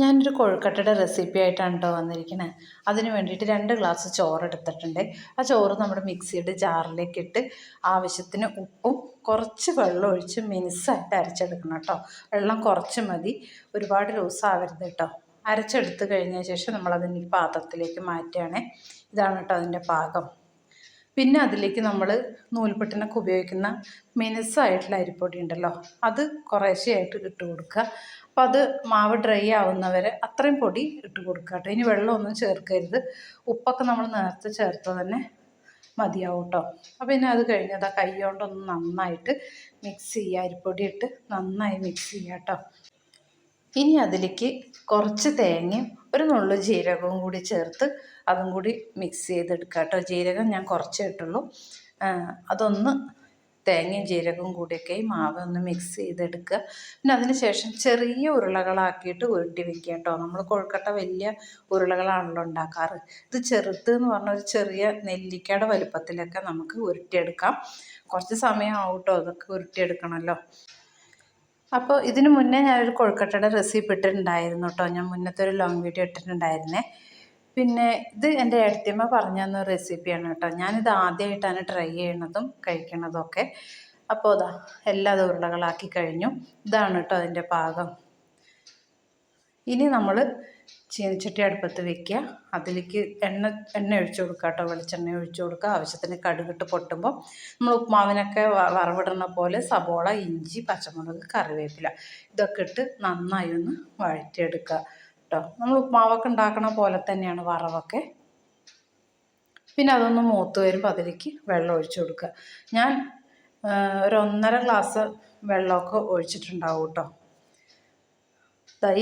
ഞാനൊരു കൊഴുക്കട്ടയുടെ റെസിപ്പി ആയിട്ടാണ് കേട്ടോ വന്നിരിക്കുന്നത്. അതിന് വേണ്ടിയിട്ട് 2 ഗ്ലാസ് ചോറ് എടുത്തിട്ടുണ്ട്. ആ ചോറ് നമ്മുടെ മിക്സിയുടെ ജാറിലേക്ക് ഇട്ട് ആവശ്യത്തിന് ഉപ്പും കുറച്ച് വെള്ളം ഒഴിച്ച് മിനുസായിട്ട് അരച്ചെടുക്കണം കേട്ടോ. വെള്ളം കുറച്ച് മതി, ഒരുപാട് ലൂസാവരുത് കേട്ടോ. അരച്ചെടുത്ത് കഴിഞ്ഞ ശേഷം നമ്മളതിന് പാത്രത്തിലേക്ക് മാറ്റുകയാണേ. ഇതാണ് കേട്ടോ അതിൻ്റെ പാകം. പിന്നെ അതിലേക്ക് നമ്മൾ നൂൽപുട്ടിനൊക്കെ ഉപയോഗിക്കുന്ന മിനുസായിട്ടുള്ള അരിപ്പൊടി ഉണ്ടല്ലോ, അത് കുറേശ്ശെയായിട്ട് ഇട്ട് കൊടുക്കുക. അപ്പോൾ അത് മാവ് ഡ്രൈ ആവുന്നവരെ അത്രയും പൊടി ഇട്ട് കൊടുക്കുക കേട്ടോ. ഇനി വെള്ളമൊന്നും ചേർക്കരുത്. ഉപ്പൊക്കെ നമ്മൾ നേരത്തെ ചേർത്ത് തന്നെ മതിയാവും കേട്ടോ. അപ്പോൾ പിന്നെ അത് കഴിഞ്ഞത് കൈ കൊണ്ടൊന്ന് നന്നായിട്ട് മിക്സ് ചെയ്യുക, അരിപ്പൊടി ഇട്ട് നന്നായി മിക്സ് ചെയ്യുക കേട്ടോ. ഇനി അതിലേക്ക് കുറച്ച് തേങ്ങയും ഒരു നുള്ളു ജീരകവും കൂടി ചേർത്ത് അതും കൂടി മിക്സ് ചെയ്തെടുക്കുക കേട്ടോ. ജീരകം ഞാൻ കുറച്ചേ ഇട്ടുള്ളൂ. അതൊന്ന് തേങ്ങയും ജീരകവും കൂടിയൊക്കെ ഈ മാവ് ഒന്ന് മിക്സ് ചെയ്തെടുക്കുക. പിന്നെ അതിന് ശേഷം ചെറിയ ഉരുളകളാക്കിയിട്ട് ഉരുട്ടി വെക്കുക കേട്ടോ. നമ്മൾ കൊഴുക്കട്ട വലിയ ഉരുളകളാണല്ലോ ഉണ്ടാക്കാറ്. ഇത് ചെറുത് എന്ന് പറഞ്ഞാൽ ഒരു ചെറിയ നെല്ലിക്കയുടെ വലുപ്പത്തിലൊക്കെ നമുക്ക് ഉരുട്ടിയെടുക്കാം. കുറച്ച് സമയമാവും കേട്ടോ അതൊക്കെ ഉരുട്ടിയെടുക്കണമല്ലോ. അപ്പോൾ ഇതിന് മുന്നേ ഞാനൊരു കൊഴുക്കട്ടയുടെ റെസിപ്പി ഇട്ടിട്ടുണ്ടായിരുന്നു കേട്ടോ. ഞാൻ മുന്നത്തെ ഒരു ലോങ് വീഡിയോ ഇട്ടിട്ടുണ്ടായിരുന്നേ. പിന്നെ ഇത് എൻ്റെ ഏടത്തിയമ്മ പറഞ്ഞു തന്ന റെസിപ്പിയാണ് കേട്ടോ. ഞാനിത് ആദ്യമായിട്ടാണ് ട്രൈ ചെയ്യണതും കഴിക്കണതും ഒക്കെ. അപ്പോൾ ഇതാ എല്ലാ ഉരുളകളാക്കി കഴിഞ്ഞു. ഇതാണ് കേട്ടോ അതിൻ്റെ പാകം. ഇനി നമ്മൾ ചീനച്ചട്ടി അടുപ്പത്ത് വെക്കുക. അതിലേക്ക് എണ്ണ ഒഴിച്ചു കൊടുക്കുക കേട്ടോ. വെളിച്ചെണ്ണ ഒഴിച്ചു കൊടുക്കുക. ആവശ്യത്തിന് കടുകിട്ട് പൊട്ടുമ്പോൾ നമ്മൾ ഉപ്മാവിനൊക്കെ വറവിടുന്ന പോലെ സബോള, ഇഞ്ചി, പച്ചമുളക്, കറിവേപ്പില ഇതൊക്കെ ഇട്ട് നന്നായി ഒന്ന് വഴറ്റിയെടുക്കുക കേട്ടോ. നമ്മൾ ഉപ്മാവൊക്കെ ഉണ്ടാക്കണ പോലെ തന്നെയാണ് വറവൊക്കെ. പിന്നെ അതൊന്ന് മൂത്ത് വരുമ്പോൾ അതിലേക്ക് വെള്ളം ഒഴിച്ചു കൊടുക്കുക. ഞാൻ ഒരു 1.5 ഗ്ലാസ് വെള്ളമൊക്കെ ഒഴിച്ചിട്ടുണ്ടാവും കേട്ടോ.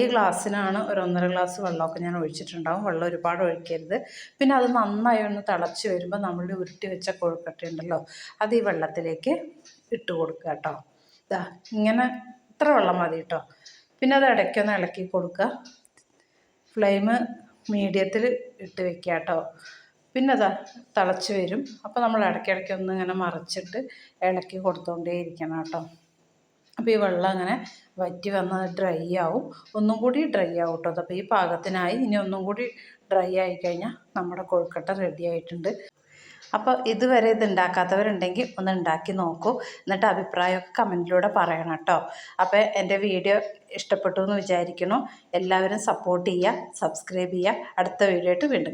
ഈ ഗ്ലാസ്സിനാണ് ഒരു 1.5 ഗ്ലാസ് വെള്ളമൊക്കെ ഞാൻ ഒഴിച്ചിട്ടുണ്ടാവും. വെള്ളം ഒരുപാട് ഒഴിക്കരുത്. പിന്നെ അത് നന്നായി ഒന്ന് തിളച്ച് വരുമ്പോൾ നമ്മൾ ഉരുട്ടി വെച്ച കൊഴുക്കട്ട ഉണ്ടല്ലോ, അത് ഈ വെള്ളത്തിലേക്ക് ഇട്ട് കൊടുക്കുക കേട്ടോ. ഇങ്ങനെ ഇത്ര വെള്ളം മതി കേട്ടോ. പിന്നെ അത് ഇടയ്ക്കൊന്ന് ഇളക്കി കൊടുക്കുക. ഫ്ലെയിം മീഡിയത്തിൽ ഇട്ട് വെക്കുക കേട്ടോ. പിന്നെ തിളച്ച് വരും. അപ്പോൾ നമ്മൾ ഇടയ്ക്കിടയ്ക്ക് ഒന്ന് ഇങ്ങനെ മറിച്ചിട്ട് ഇളക്കി കൊടുത്തുകൊണ്ടേ ഇരിക്കണം കേട്ടോ. അപ്പോൾ ഈ വെള്ളം അങ്ങനെ വറ്റി വന്ന് ഡ്രൈ ആവും. ഒന്നും കൂടി ഡ്രൈ ആവും കേട്ടോ. അപ്പോൾ ഈ പാകത്തിനായി. ഇനി ഒന്നും കൂടി ഡ്രൈ ആയിക്കഴിഞ്ഞാൽ നമ്മുടെ കൊഴുക്കട്ട റെഡി ആയിട്ടുണ്ട്. അപ്പോൾ ഇതുവരെ ഇത് ഉണ്ടാക്കാത്തവരുണ്ടെങ്കിൽ ഒന്ന് ഉണ്ടാക്കി നോക്കൂ. എന്നിട്ട് അഭിപ്രായമൊക്കെ കമൻറ്റിലൂടെ പറയണം കേട്ടോ. അപ്പോൾ എൻ്റെ വീഡിയോ ഇഷ്ടപ്പെട്ടു എന്ന് വിചാരിക്കുന്നു. എല്ലാവരും സപ്പോർട്ട് ചെയ്യുക, സബ്സ്ക്രൈബ് ചെയ്യുക. അടുത്ത വീഡിയോ ആയിട്ട് വീണ്ടും